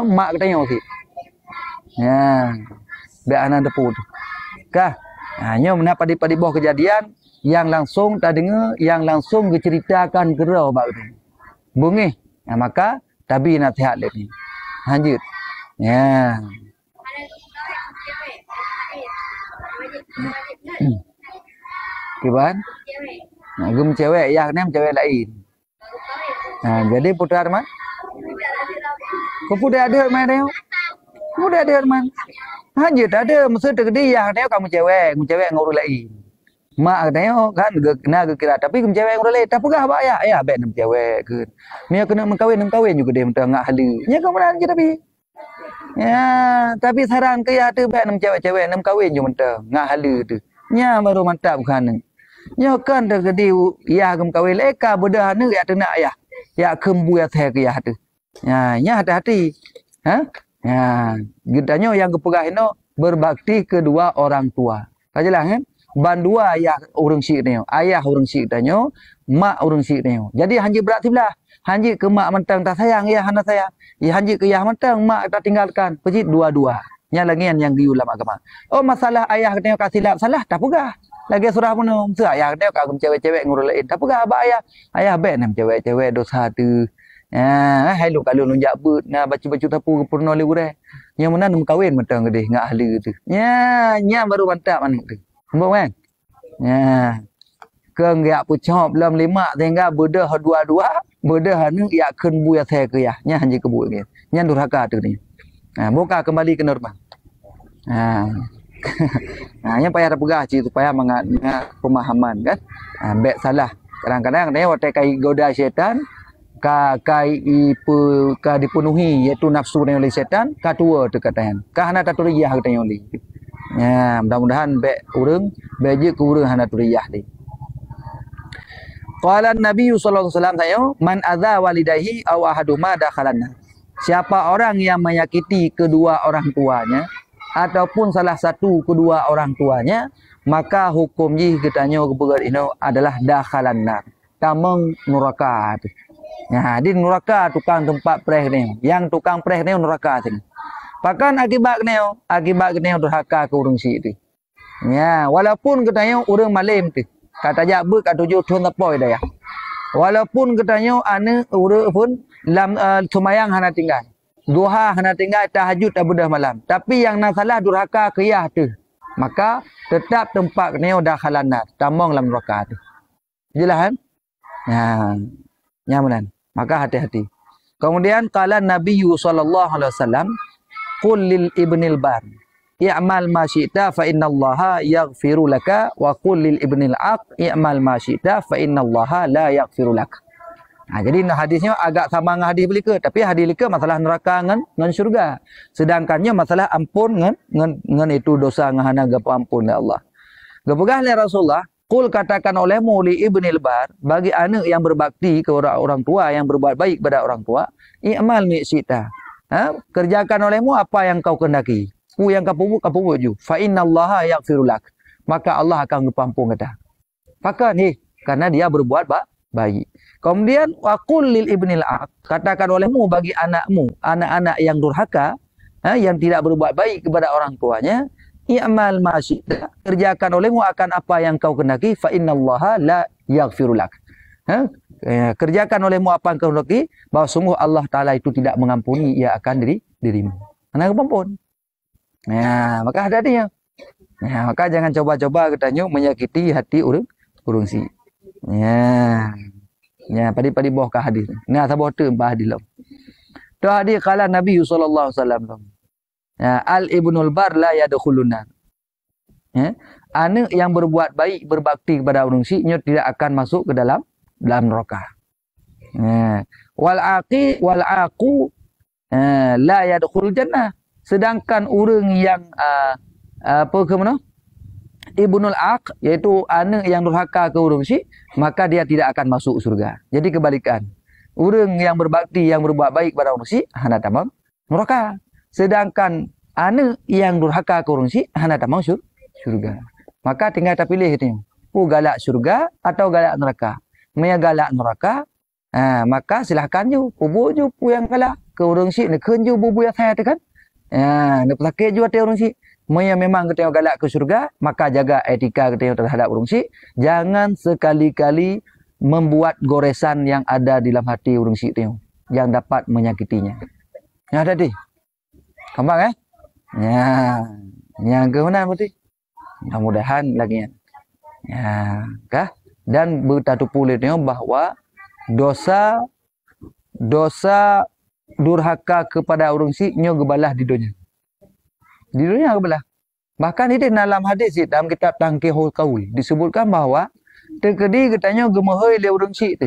Speaker 1: mak katanya si. Ya. Baik anak depu tu. Kah? Nya mena padi bawah kejadian yang langsung tak dengar, yang langsung diceritakan gerau bab tu. Bungih. Maka tabi nasihat lagi. Lanjut. Ya. Kiban? Gem cewek ya nem cewek lain. Jadi putra man. Kau putra ada man dia. Putra ada man. Hanya tak ada maksud terkedi ya dia kamu cewek ngurus lain. Mak tengok kan kena kira tapi kamu cewek ngurus lain tak pegah bak ya. Ya bet nem cewek ke. Mia kena mengkawin juga dia mentang ngak halu. Nya kau mana je tapi. Ya, tapi saran ke ya tu bet nem cewek nem kawin je mentang ngak halu tu. Nya baru mantap bukan. Nya kan terkedi ya kem kawin leka bedah ne ya tenak ya. Ya kembu ya teh ke ya tu. Ya, nya hati-hati. Ya, gedanya yang kepegah itu berbakti kedua orang tua. Kajelah kan? Bandua ayah urang syik dia. Ayah urang syik dia, mak urang syik dia. Jadi hanji berat sebelah. Hanji ke mak mentang tak sayang ya hana sayang. Ya hanji ke yah mentang mak tak tinggalkan. Pejit dua-dua. Nya lagi yang di ulama agama. Oh masalah ayah dia kasih silap salah tak pegah. Lagi surah pun ayah dia kagum cewek-cewek ngurus lain. Tak pegah abah ayah. Ayah bet nem cewek-cewek dosa tu. Hai lu kalau lunjak ber na baca-baca tapu purna le urang. Yang mana nak kahwin matang gede ngak ahli tu. Nya baru mantap mana tu. Nampak kan? Ke ngak pucap dalam lima tinggal bedah dua-dua, bedah anu ya ken bu ya the ke ya. Nya hanya ke bu ke. Nya durhaka tu ni. Buka kembali ke norma. Yang payah ada pegah cik supaya mengat pemahaman kan. Baik salah. Kadang-kadang dia waktu kai goda syaitan, kai dipenuhi iaitu nafsu oleh syaitan, katua tu katanya. Ka hana taturiyah katanya oleh. Mudah-mudahan baik urang, baik je ke urang hana taturiyah ni. Qala Nabi sallallahu alaihi wasallam tayo, man adza walidayhi aw ahaduma dakhalanna. Siapa orang yang menyakiti kedua orang tuanya ataupun salah satu kedua orang tuanya, maka hukumnya katanya keberat ini adalah dakhalan nar, tamang neraka tu. Di neraka tukang tempat preh ni, yang tukang preh ni neraka tu. Pakan akibat ni durhaka ke urang si tu. Walaupun katanya urang malam tu, kata jak ber kat tujuh thun tapoi dah ya. Walaupun katanya ane urang pun lam semayang hana tinggal. Duha hana tinggal, tahajud abudah malam. Tapi yang nak salah durhaka kiyah tu, maka tetap tempat ni dah khalanat, tamang dalam neraka tu. Jelas kan? Nyamanan. Maka hati-hati. Kemudian qala Nabi sallallahu alaihi wasallam, qul lil ibnil bar, i'mal ma syi'ta fa innallaha yaghfiru laka, wa qul lil ibnil aq, i'mal ma syi'ta fa innallaha la yaghfiru laka. Jadi hadisnya agak sama dengan hadis belika, tapi hadis belika masalah neraka dengan syurga. Sedangkannya masalah ampun dengan itu dosa ngahana gapo ampun ya Allah. Gapugah le Rasulullah, qul katakan olehmu li ibnil bar, bagi anak yang berbakti ke orang tua, yang berbuat baik pada orang tua, i'mal mi sita. Kerjakan olehmu apa yang kau kehendaki. Yang kau buat ju. Fa innallaha yaghfiru lak. Maka Allah akan mengampun kata. Maka ni karena dia berbuat baik. Kemudian waqul lil ibnil aq, katakan olehmu bagi anakmu, anak-anak yang durhaka, yang tidak berbuat baik kepada orang tuanya, i'mal ma syi'ta, kerjakan olehmu akan apa yang kau kehendaki, fa innallaha la yaghfiru lak. Kerjakan olehmu apa yang kau kehendaki, bahawa sungguh Allah Taala itu tidak mengampuni ia akan dirimu. Ana pengampun. Maka hati-hatinya. Maka jangan coba-coba katanya menyakiti hati urang si. Padi-padi bawah ke hadis. Nah, sabah tu empat hadis lah. Tu hadis kala Nabi sallallahu alaihi wasallam. Al ibnul bar la yadkhuluna. Anak yang berbuat baik, berbakti kepada orang si, tidak akan masuk ke dalam neraka. Wal aqu la yadkhul jannah. Sedangkan orang yang apa ke mana? Ibnul aq, iaitu anak yang durhaka ke urang si, maka dia tidak akan masuk surga. Jadi kebalikan. Orang yang berbakti, yang berbuat baik pada urang si, hana tamang neraka. Sedangkan anak yang durhaka ke urang si, hana tamang surga. Maka tinggal kita pilih itu. Galak surga atau galak neraka. Maya galak neraka, maka silahkan ju, pubu ju yang galak ke urang si, nak kenju bubu yang saya tekan. Nak sakit ju hati urang si. Maya memang kita galak ke surga, maka jaga etika kita terhadap urang si. Jangan sekali-kali membuat goresan yang ada di dalam hati urang si itu yang dapat menyakitinya. Ya tadi. Kembang yang ke mana berarti? Mudah-mudahan lagi kah? Dan bertatu pulitnya bahwa dosa durhaka kepada urang si nyo gebalah di dunia. Di dunia kebelah. Bahkan itu dalam hadis dalam kitab Tangkihul Qaul disebutkan bahawa terkedi katanya gemohoi le urang si tu.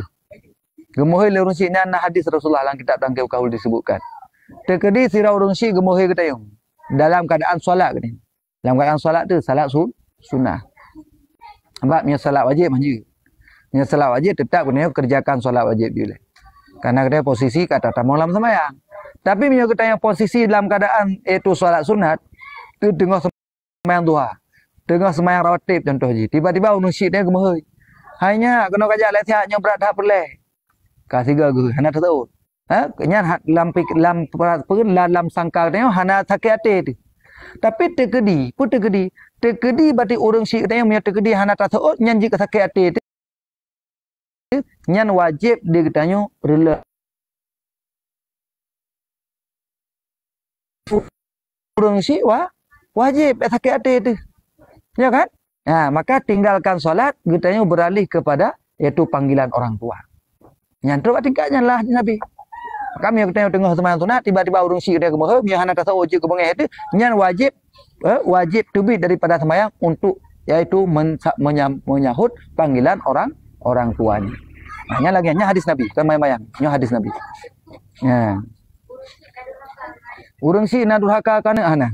Speaker 1: Gemohoi le urang si ni hadis Rasulullah dalam kitab Tangkihul Qaul disebutkan. Terkedi sira urang si gemohoi katanya dalam keadaan solat katanya. Dalam keadaan solat tu salat sunnah. Sebab punya solat wajib maju. Punya solat wajib tetap katanya kerjakan solat wajib dia. Karena katanya posisi kata tamang dalam sembahyang. Tapi punya katanya posisi dalam keadaan itu solat sunat tu tengah sembahyang duha, tengah sembahyang rawatib contoh je. Tiba-tiba urang syik dia gemohoi. Hanya kena kajak letiaknya berat dah perleh. Kasih gagu hana tahu. Kenyan lam sangka dia hana sakit hati tu. Tapi terkedi berarti urang syik dia punya terkedi hana tahu nyanji ke sakit hati tu. Nyan wajib dia katanya rela urang syik wajib sakit hati tu. Ya kan? Maka tinggalkan solat, getanya beralih kepada iaitu panggilan orang tua. Yang terus tingkatnya lah Nabi. Kami yang tengah sembahyang sunat, tiba-tiba urang syik dia kemah, yang hendak tasawuf je ke bengah itu, yang wajib tubik daripada sembahyang untuk iaitu menyahut panggilan orang tuanya. Nya lagi nya hadis Nabi, kan mayang, nya hadis Nabi. Urang syik na durhaka kana ana.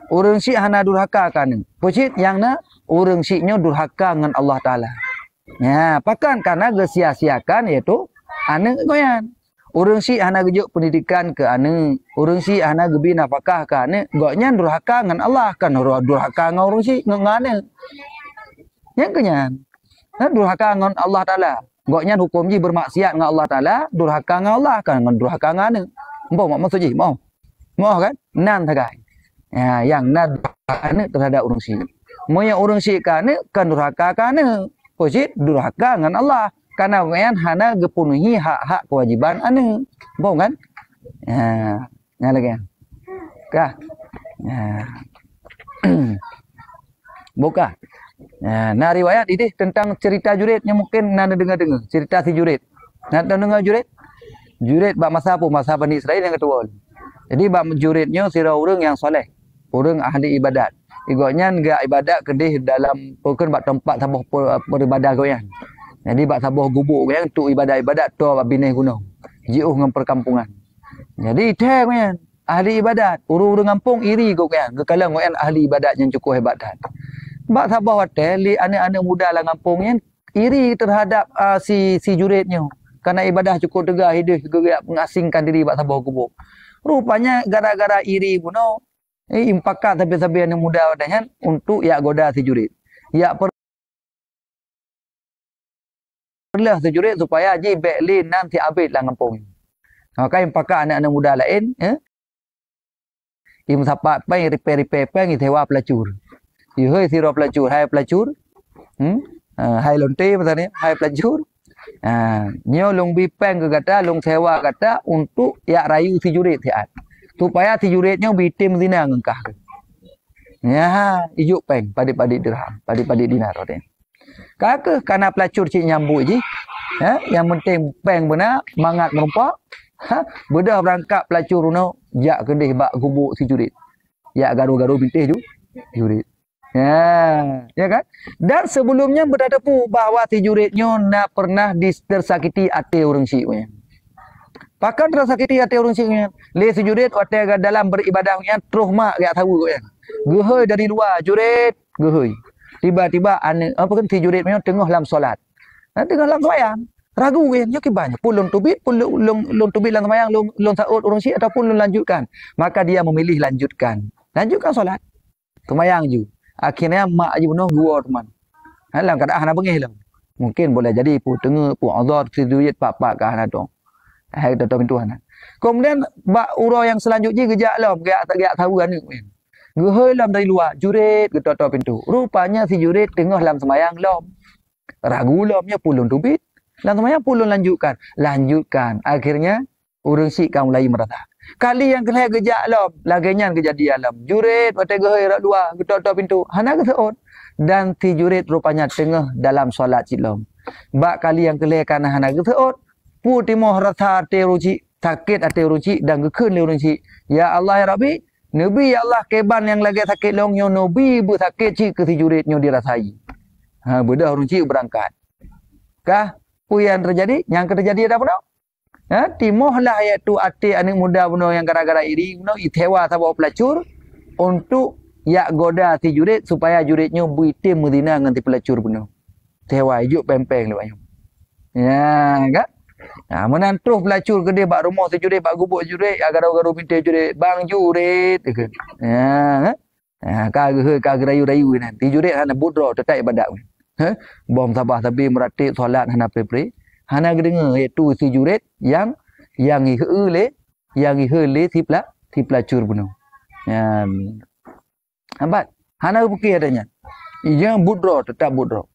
Speaker 1: Urang syik hana durhaka kana. Pucit yang na urang syiknya durhaka dengan Allah Taala. Pakan karena gesia-siakan iaitu ane goyan. Urang syik hana gejuk pendidikan ke ane, urang syik hana gebi nafkah ke ane, goknya durhaka dengan Allah kan durhaka dengan urang syik ngane. Yang kenyan. Durhaka dengan Allah Taala. Goknya hukum ji bermaksiat dengan Allah Taala, durhaka dengan Allah kan durhaka dengan ane. Mau maksud ji, mau kan? Nan tagai. Yang nan ane terhadap urang syik. Mau yang urang syik kan durhaka kan ane. Posit durhaka dengan Allah. Karena orang hana gepenuhi hak-hak kewajiban ane. Faham kan? Lagi. Kah? Buka. Nah riwayat ini tentang cerita Jurid yang mungkin nanda dengar-dengar. Cerita si Jurid. Nanda dengar Jurid? Jurid bak masa apa? Masa Bani Israel yang ketua. Jadi bak Juridnya sira orang yang soleh. Orang ahli ibadat. Igotnya enggak ibadat kedih dalam bukan bak tempat sabah beribadah goyang. Jadi bak sabah gubuk goyang untuk ibadat-ibadat tu bineh gunung. Jiuh dengan perkampungan. Jadi teh goyang ahli ibadat, urang-urang kampung iri goyang. Kekala goyang ahli ibadat yang cukup hebat dah. Bak sabah hotel li anak-anak muda lah kampungnya iri terhadap si Juridnya. Karena ibadah cukup tegah hidup gerak mengasingkan diri bak sabah gubuk. Rupanya gara-gara iri gunung impakat sampai-sampai anak muda wadahnya untuk yak goda si Jurid. Yak perlah si Jurid supaya ji beklin nanti abid lah kampung. Maka impakat anak-anak muda lain, im sapat pai repair pai ngithewa pelacur. Ihoi siro pelacur, hai pelacur. Hai lonte pasane, hai pelacur. Nyo long bipeng ke kata, long sewa kata untuk yak rayu si Jurid siat. Supaya si Juridnya bitim zina ngengkah. Ijuk peng padik-padik dirham, padik-padik dinar dia. Kakek karena pelacur cik nyambut je. Yang penting peng benar, mangat merompak. Bedah berangkat pelacur no, jak kedih bak gubuk si Jurid. Jak garu-garu bintih Jurid. Ya kan? Dan sebelumnya berdepu bahawa si Juridnya nak pernah tersakiti hati orang syik. Pakan tersakiti hati orang syik. Le si Jurid waktu dalam beribadah terus mak gak tahu kan. Gehoi dari luar Jurid, gehoi. Tiba-tiba apa kan si Jurid memang tengah dalam solat. Tengah dalam sembahyang. Ragu kan, ya banyak. Pun long tubit dalam sembahyang, long saud orang syik ataupun long lanjutkan. Maka dia memilih lanjutkan. Lanjutkan solat. Sembahyang je. Akhirnya mak je penuh gua teman. Dalam keadaan nak bengih lah. Mungkin boleh jadi pu tengah pu azar si Jurid pak-pak ke hana dong. Hai tutup pintu hana. Kemudian bak ura yang selanjutnya gejak lah, gak tahu kan. Gehoi lam dari luar, Jurid tutup pintu. Rupanya si Jurid tengah dalam sembahyang lom. Ragu lomnya pulun tubit. Dalam sembahyang pulun lanjutkan. Akhirnya urang syik kaum mulai merasa. Kali yang kelih gejak lom, laginya kejadian lom. Jurid waktu gehoi rak luar, tutup pintu. Hana keseut. Dan si Jurid rupanya tengah dalam solat cik lom. Bak kali yang kelih kana hana keseut. Pu timoh rasa hati ruci, sakit hati ruci dan gekun urang syik. Ya Allah ya Rabbi, Nabi ya Allah keban yang lagi sakit longnya Nabi bersakit cik ke si Juridnya dirasai. Bedah orang cik berangkat. Kah? Apa yang terjadi? Yang terjadi ada apa? Timohlah iaitu hati anak muda benar yang gara-gara iri benar itewa sabah pelacur untuk yak goda si Jurid supaya Juridnya bitim medina dengan si pelacur benar. Tewa ijuk pempeng lewatnya. Ya, kan? Menantuh pelacur gede bak rumah si Jurid, bak gubuk Jurid, garu-garu binti Jurid, bang Jurid. Ya, kagak rayu-rayu nanti Jurid hana budro tetap ibadat. Bom sabah tapi meratib solat hana pre-pre. Hana dengar iaitu si Jurid yang ihele si pelacur benar. Ya. Nampak? Hana fikir adanya. Yang budro tetap budro.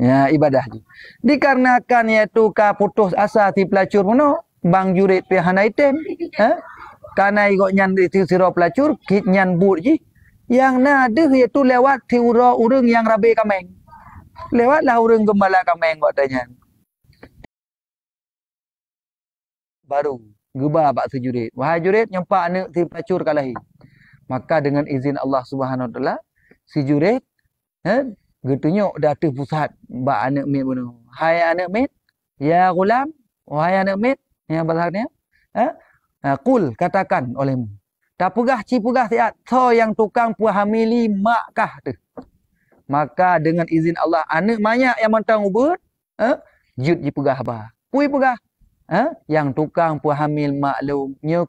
Speaker 1: Ya ibadah je. Dikarenakan iaitu ka putus asa si pelacur benar, bang Jurid pi hana item. Kanai kok nyan di siro pelacur, kit nyan but je. Yang nada iaitu lewat tiura urang yang rabe kameng. Lewatlah urang gembala kameng kok tanya. Baru gebah bak sejurit. Wahai jurit nyempak anak si pelacur kalahi. Maka dengan izin Allah Subhanahu Wa Taala si jurit getunyuk datang pusat bak anak mit bunuh. Hai anak mit, ya gulam, wahai anak mit, yang bahasanya, qul katakan olehmu. Tak pegah cipegah tiat, so yang tukang puhamili makkah tu. Maka dengan izin Allah anak banyak yang mentang ubud, jut cipegah bah. Pui pegah. Yang tukang puhamil maklum, nyo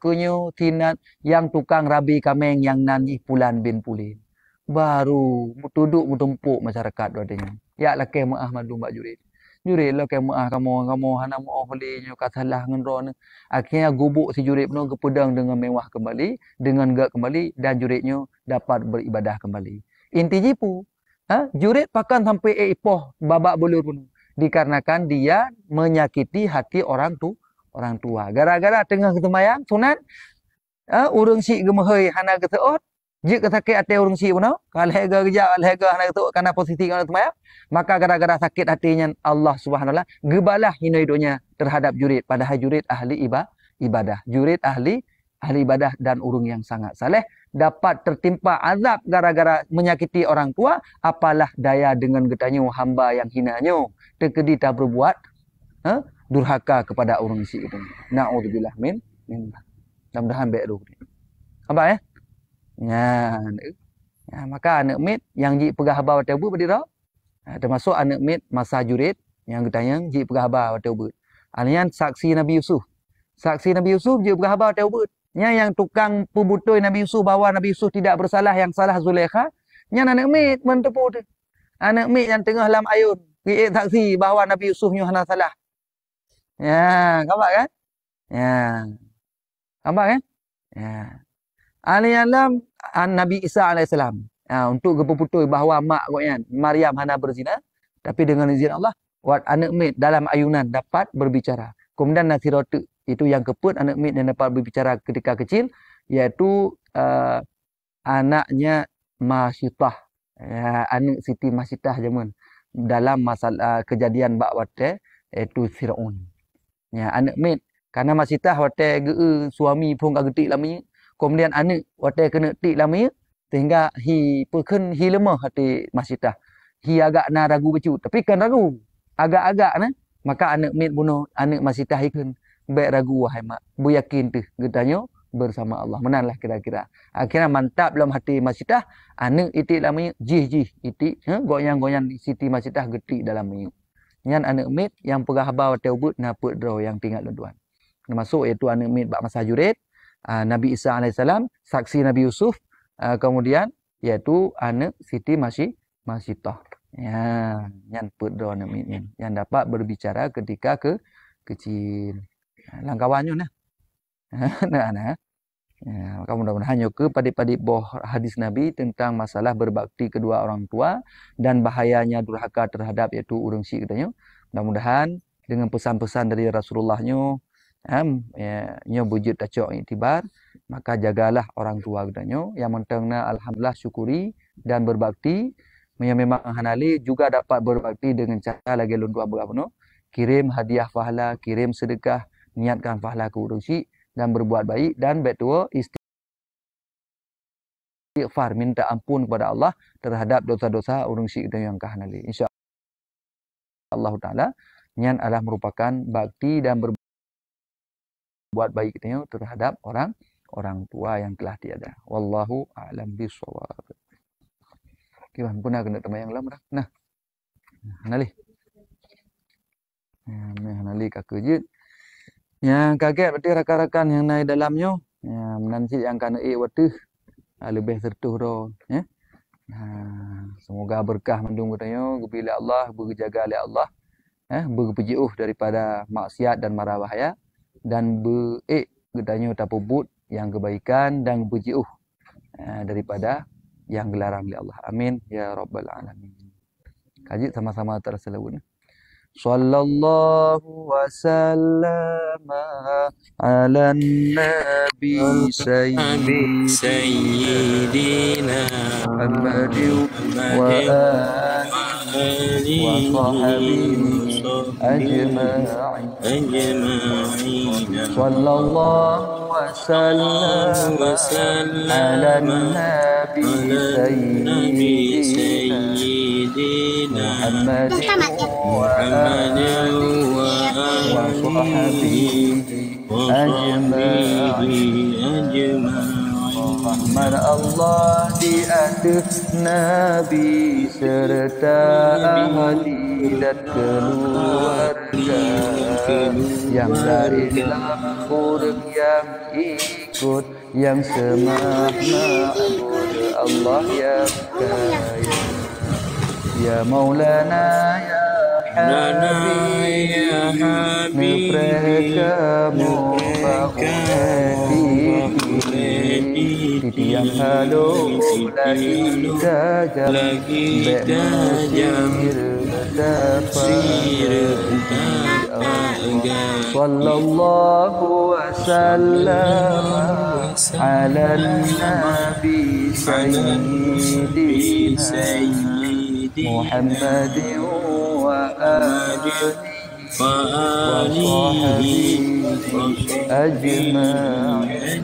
Speaker 1: tinat yang tukang rabi kameng yang nanji pulan bin pulin. Baru duduk mutumpuk masyarakat wadanya. Ya lah ke maah madu mbak jurit. Jurit lah ke maah kamu hana maah boleh nyo katalah ngendron. Akhirnya gubuk si jurit pun kepedang dengan mewah kembali, dengan gak kembali dan juritnya dapat beribadah kembali. Inti jipu, jurit pakan sampai ipoh babak belur pun. Dikarenakan dia menyakiti hati orang tua. Gara-gara tengah ketembayang sunat, urang si gemehoi hana keteot, jik sakit hati urang si puno, kalau hega kerja, kalau hega hana keteot karena posisi kana tembayang, maka gara-gara sakit hatinya Allah Subhanahu Wa Taala gebalah hina hidupnya terhadap jurit, padahal jurit ahli ibadah. Jurit ahli ibadah dan urang yang sangat saleh dapat tertimpa azab gara-gara menyakiti orang tua, apalah daya dengan getanyo hamba yang hinanyo terkedi tak berbuat durhaka kepada orang si itu. Na'udzubillah min. Mudah-mudahan baik dulu. Apa ya? Ya, maka anak mit yang ji pegah haba wate ubud berdira. Termasuk anak mit masa jurit yang getanya ji pegah haba wate ubud. Alian saksi Nabi Yusuf. Saksi Nabi Yusuf ji pegah haba wate ubud. Nya yang tukang pembutoi Nabi Yusuf bahawa Nabi Yusuf tidak bersalah, yang salah Zulaikha. Nya anak mit mentepu tu. Anak mit yang tengah dalam ayun. Dia saksi bahawa Nabi Yusuf nyu hana salah. Ya, nampak kan? Ya. Nampak kan? Ya. Alialam Nabi Isa alaihissalam. Untuk gepuputui bahawa mak koknya Maryam hana berzina, tapi dengan izin Allah, wat anak mit dalam ayunan dapat berbicara. Kemudian Nasiratu itu yang keput anak mit yang dapat berbicara ketika kecil, iaitu anaknya Masyitah. Ya, anak Siti Masyitah zaman dalam masalah kejadian bak wate iaitu Firaun. Ya, anak mit karena Masyitah wate suami pun getik lamanya. Kemudian anak wate kena tik lamanya sehingga hi peken hi lemah hati Masyitah. Hi agak na ragu becu, tapi kan ragu. Agak-agak na maka anak mit bunuh anak Masyitah ikan baik ragu wahai mak. Bu yakin tu getanyo bersama Allah. Menanlah kira-kira. Akhirnya mantap dalam hati Masyitah, anak itik lamanya jih itik, goyang-goyang Siti Masyitah getik dalam minyak. Nyan anak mit yang pegah haba wate ubud naput draw yang tinggal luduan. Termasuk iaitu anak mit bak masa jurit, Nabi Isa alaihissalam, saksi Nabi Yusuf, kemudian iaitu anak Siti Masyitah. Ya, nyan put draw anak mit yang dapat berbicara ketika kecil. Langkawannya nah. Nah. Ya, maka mudah-mudahan ke padik-padik boh hadis Nabi tentang masalah berbakti kedua orang tua dan bahayanya durhaka terhadap yaitu urang si katanya. Mudah-mudahan dengan pesan-pesan dari Rasulullahnya nyo wujud tacok iktibar, maka jagalah orang tua katanya. Yang mentengna alhamdulillah syukuri dan berbakti. Yang memang hanali juga dapat berbakti dengan cara lagi lundua berapa kirim hadiah pahala, kirim sedekah, niatkan pahala ke urang si dan berbuat baik dan betul istighfar minta ampun kepada Allah terhadap dosa-dosa urang si yang kahanali. Insyaallah taala nyan adalah merupakan bakti dan berbuat baik kita terhadap orang tua yang telah tiada. Wallahu a'lam bishawab. Kiwan pun kena tembayang lam dah. Nah. Hanali. Hanali kakujit. Yang kaget berarti rakan-rakan yang naik dalamnya, ya, menanti yang kana waktu lebih tertuh ro, ya. Semoga berkah mendung katanya, bila Allah berjaga oleh Allah, berpejuh daripada maksiat dan mara bahaya dan katanya tapubut yang kebaikan dan berpejuh daripada yang dilarang oleh Allah. Amin ya rabbal alamin. Kaji sama-sama terselawun. Sallallahu wa sallama ala nabi
Speaker 2: سيدنا
Speaker 1: Muhammadin wa alihi wa sahbihi ajma'in. Sallallahu wa sallama ala nabi sayyidina Muhammadin wa alihi wa sahbihi ajma'in. Rahmat Allah di atas Nabi serta ahli dan keluarga yang dari lampur yang ikut yang sema'ma'bud Allah yang kaya. Ya Maulana ya Habib mereka Titi yang halu lagi dajam Be'masir Sallallahu wa sallam ala nabi sayyidina Muhammadin wa alihi wa sahbihi ajma'in.